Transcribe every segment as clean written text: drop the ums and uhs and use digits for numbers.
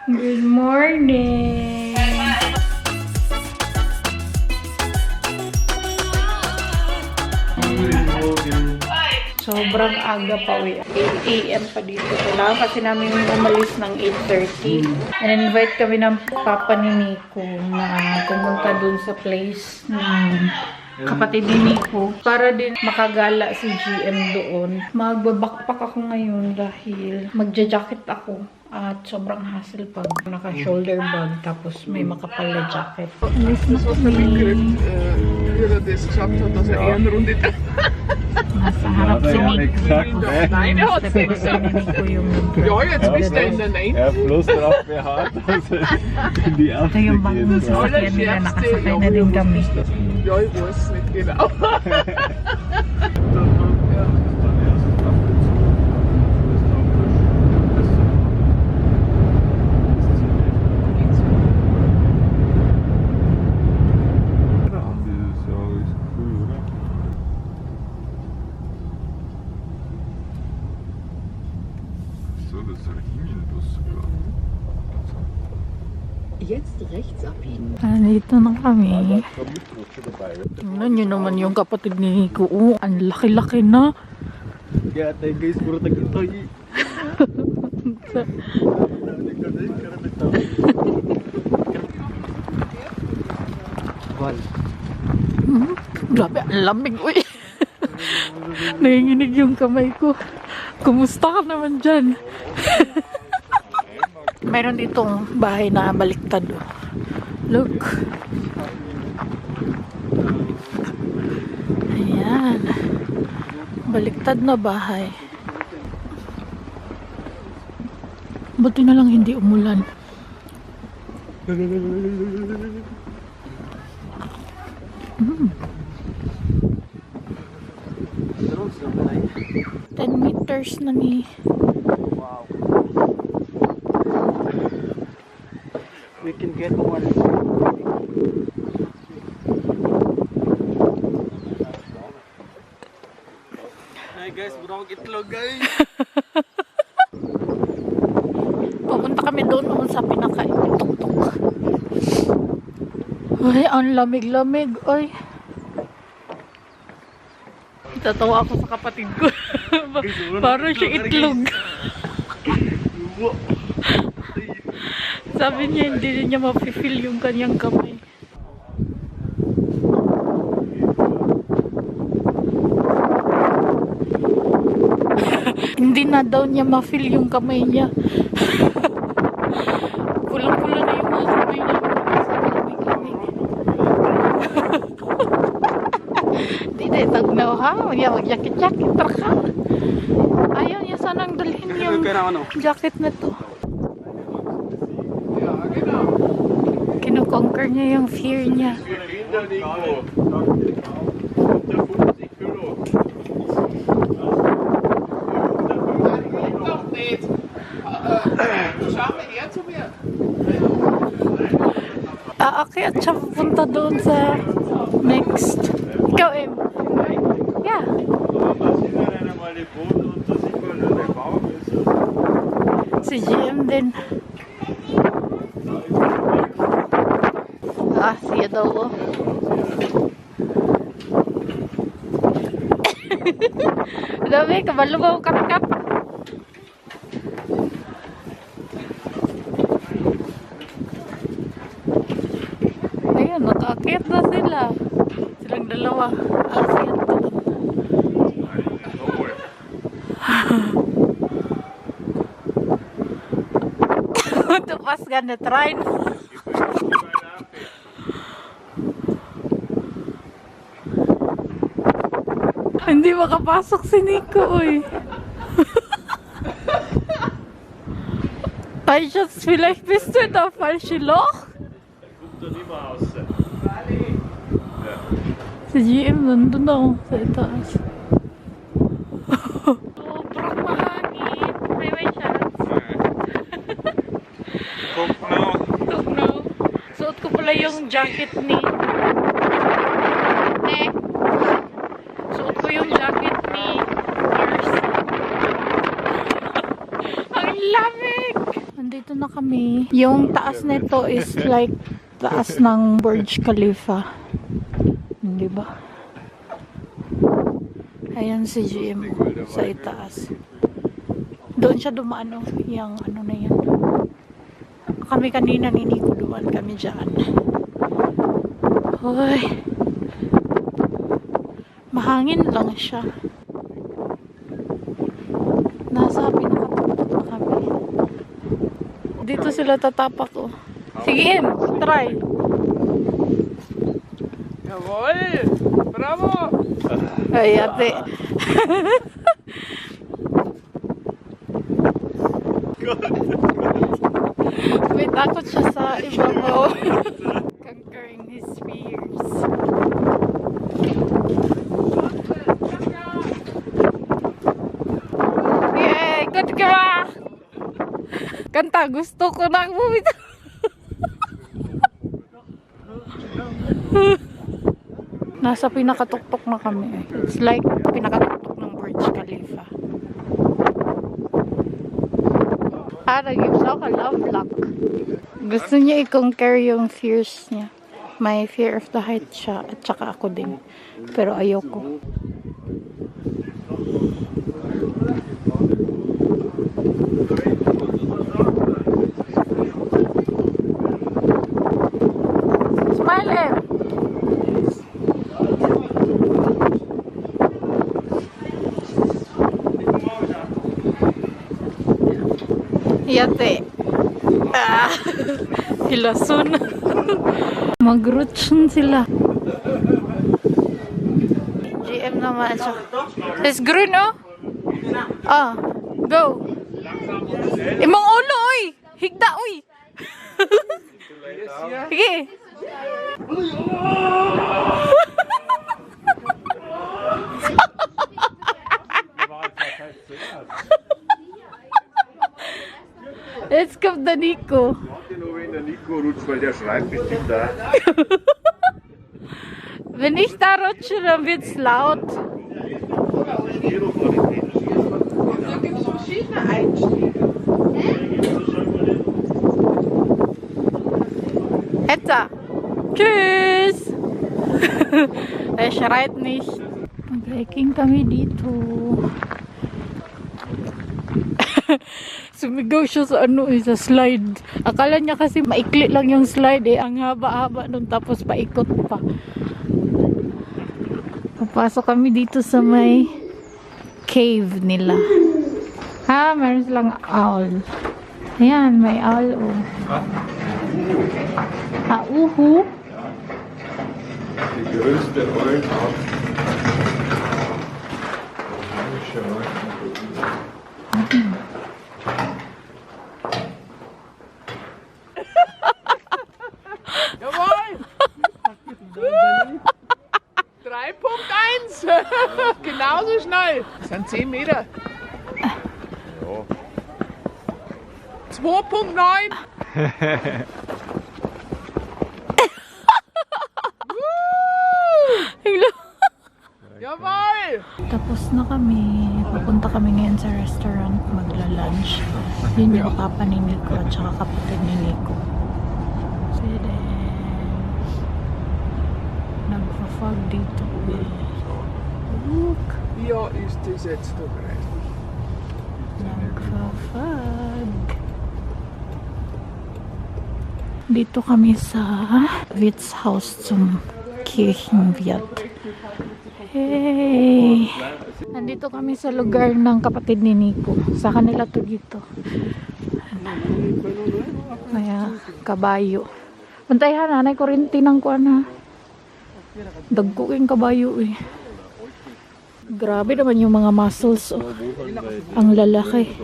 Good morning! Sobrang aga pa, 8 a.m. pa dito. Kailangan kasi namin umalis ng 8:30. And invite kami ng papa ni Nico na pumunta dun sa place ng kapatid ni Nico para din makagala si GM doon. Magbabakpak ako ngayon dahil magja-jacket ako. At sobrang hassle pag naka-shoulder bag tapos may makapal na jacket. Das was verlückt, wie er das geschafft hat, dass er Ehrenrunde da. Nasa harap si Nico. Nein, er hat es nicht gesagt. Ja, jetzt bist du in der 9. Er hat bloß darauf beharrt, dass er in die Ito yung bagong sasakyan nila. Nakasakay na din kami. Ja, ich weiß nicht genau. Jetzt rechts abbiegen. Nandito na kami. Tingnan nyo naman yung kapatid ni Nico. Oh, ang laki-laki na. Kaya tayo guys, puro tag-itoy. Grabe, ang lamig. Uy. Nanginginig yung kamay ko. Kumusta ka naman dyan? Meron ditong bahay na baliktad. Look. Ayan. Baliktad na bahay. Buti na lang hindi umulan. Mm. 10 meters na ni. We can get one. Hey guys, burawag itlog guys. Pupunta kami doon sa pinaka-tuk-tuk. Ay, ang lamig-lamig. Ay. Tatawa ako sa kapatid ko. Parang siya itlog. Sabi niya, hindi niya mapifeel yung kanyang kamay. Hindi na daw niya ma-feel yung kamay niya. Kulang-kulang na yung mga kamay niya. Hindi na itagnaw ha. Mag-jacket-jacket. Traka. Ayaw niya sanang dalhin yung jacket na to. Kino-conquer niya yung fear niya. Aakyat siya pupunta doon sa next. Ikaw, Em. Yeah. Si GM din. Siya daw oh. Dami, kabalo ba kat-kat? Ayun, nakakit na sila. Silang dalawa. Siya to. Tupas ka na train. Hindi makapasok si Nico, oy. Ay, Schatz, vielleicht bist du in der falschen Loch. Si GM nandun ako sa itaas. Sobrang mahangin. May Schatz. Tukno. Suot ko pala yung jacket ni yung jacket ni Mars. Ang lamig! Nandito Dito na kami. Yung taas nito is like taas ng Burj Khalifa. Di ba? Ayan si GM sa itaas. Doon siya dumaan, yung ano na yan. Kami kanina ni Nico dumaan kami dyan. Hoy. Mahangin lang siya. Nasa pinakatuktok na kami. Dito sila tatapak, oh. Sige, Em, try. Jawohl! Bravo! Ay, ate. May takot siya sa ibabaw. Conquering his fears. Yay! Good ka! Kanta, gusto ko na bumitaw. Nasa pinakatuktok na kami. It's like pinakatuktok ng Burj Khalifa. Nag-give daw ka love lock. Gusto niya i-conquer yung fears niya. May fear of the height siya at saka ako din. Pero ayoko. Smile, Em! Yate. Ah, hilason. Magrutsun sila. GM naman siya. It's green, oh. Ah, go. Imong ulo, oy. Higda, oy. Sige. Jetzt kommt der Nico. Nur wenn der Nico rutscht, weil der schreit bestimmt da. Wenn ich da rutsche, dann wird's laut. Da gibt es verschiedene Einstiege. Etwa. Tschüss. Er schreit nicht. Mag-hiking kami dito. Sumigaw siya sa sa slide. Akala niya kasi maikli lang yung slide ang haba-haba nun tapos paikot pa. Papasok kami dito sa may cave nila. Ha, meron silang owl. Ayan, may owl, oh. Uhu. Die größte Eulenart. Jawohl! 3.1! Genauso schnell! Das sind 10 Meter. 2.9! Jawohl! Tapos na kami. Pupunta kami ngayon sa restaurant magla-lunch. Yun yung papa ni Nico at saka kapatid ni Nico. Pwede. Nagpa-fog dito. Look! Hier ist es jetzt bereit. Nagpa-fog. Dito kami sa Wirtshaus zum Kirchenwirt. Hey! Nandito kami sa lugar ng kapatid ni Nico. Sa kanila to dito. Kaya, kabayo. Bantayan, nanay ko rin tinang ko na. Dagkuking kabayo eh. Grabe naman yung mga muscles. Oh. Ang lalaki.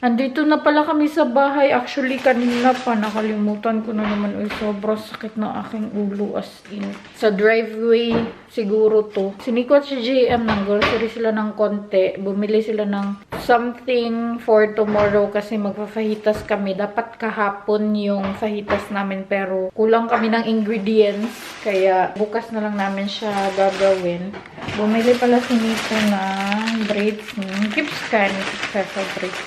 Andito na pala kami sa bahay. Actually, kanina pa nakalimutan ko na naman. Uy, sobrang sakit ng aking ulo as in. Sa driveway, siguro to. Sinikot si JM ng grocery sila ng konti. Bumili sila ng something for tomorrow kasi magpafahitas kami. Dapat kahapon yung fahitas namin pero kulang kami ng ingredients. Kaya bukas na lang namin siya gagawin. Bumili pala si Nico ng braids. Gips ka sa braids.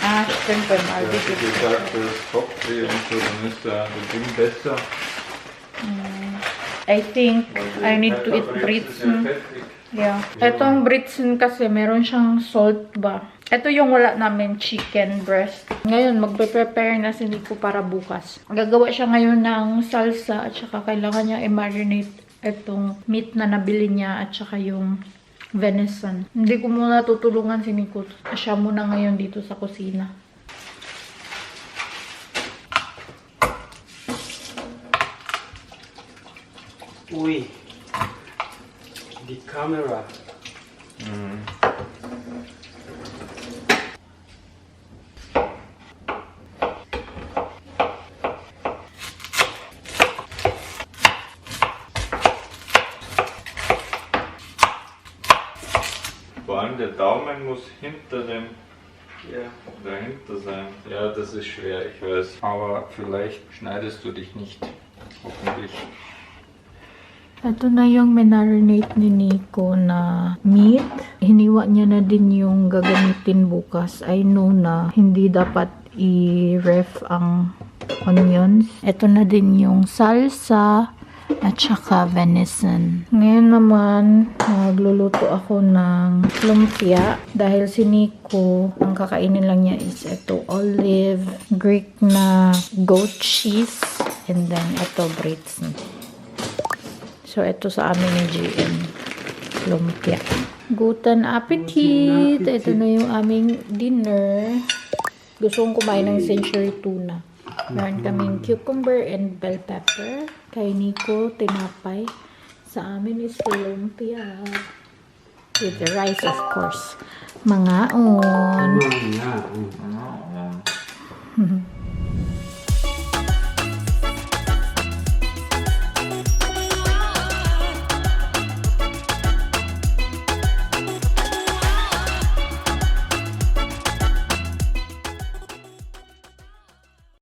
Ah, stimmt, beim Aldi Wie gibt es. gesagt, das Kopfweh und so, dann ist der Ding besser. I think I need to eat Pfefferbrez ist ja Britzen. fettig. Yeah. Etong Britzen kasi meron siyang salt ba. Ito yung wala namin, chicken breast. Ngayon, magpe-prepare na si Nico para bukas. Gagawa siya ngayon ng salsa at saka kailangan niya i-marinate itong meat na nabili niya at saka yung venison. Hindi ko muna tutulungan si Nico. Siya muna ngayon dito sa kusina. Ui. Die Kamera. Vor allem der Daumen muss hinter dem dahinter sein. Ja, das ist schwer, ich weiß. Aber vielleicht schneidest du dich nicht. Hoffentlich. Ito na yung minarinate ni Nico na meat. Hiniwa niya na din yung gagamitin bukas. I know na hindi dapat i-ref ang onions. Ito na din yung salsa at saka venison. Ngayon naman, magluluto ako ng lumpia. Dahil si Nico, ang kakainin lang niya is ito, olive, Greek na goat cheese, and then ito, Britzen. So, ito sa amin ni GM. Lumpia. Guten Appetit! Ito na yung aming dinner. Gusto kong kumain ng century tuna. Meron kaming cucumber and bell pepper. Kay Nico, tinapay. Sa amin is lumpia. With the rice, of course. Mangaon. Ja.